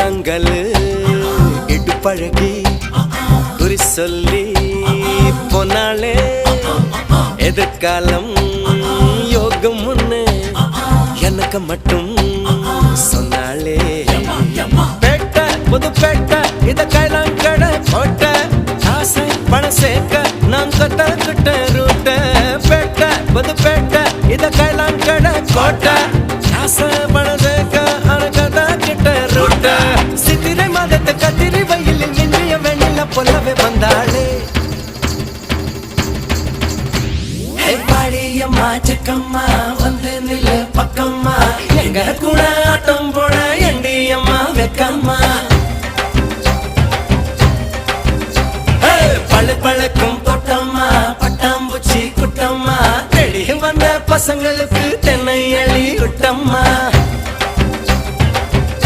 கூழாங்கல்லு இடுப்பழகி குறி சொல்லி போனாலே எதிர்காலம் யோகம் ஒண்ணு எனக்கு மட்டும் சொன்னாலே பேட்ட புது பேட்ட இத கைலாங்கட கோட்டை ஆசை பணம் சேர்க்க நான் கட்ட ரூட்ட பேட்ட புது பேட்ட இத கைலாங்கட கோட்டை ஆசை பணம் சேர்க்க அனகத கிட்ட ரூட்ட சித்திரை மாதத்தை கத்திரி வயலில் நின்றிய வெண்ணில பொல்லவே வந்தாளே பாடியம்மா செக்கம்மா வந்து நில்லு பக்கம்மா எங்க கூட ஆட்டம் போட எண்டியம்மா வெக்கம்மா பழு பழக்கும் தொட்டம்மா பட்டாம்பூச்சி குட்டம்மா தேடி வந்த பசங்களுக்கு தென்னை அழி விட்டம்மா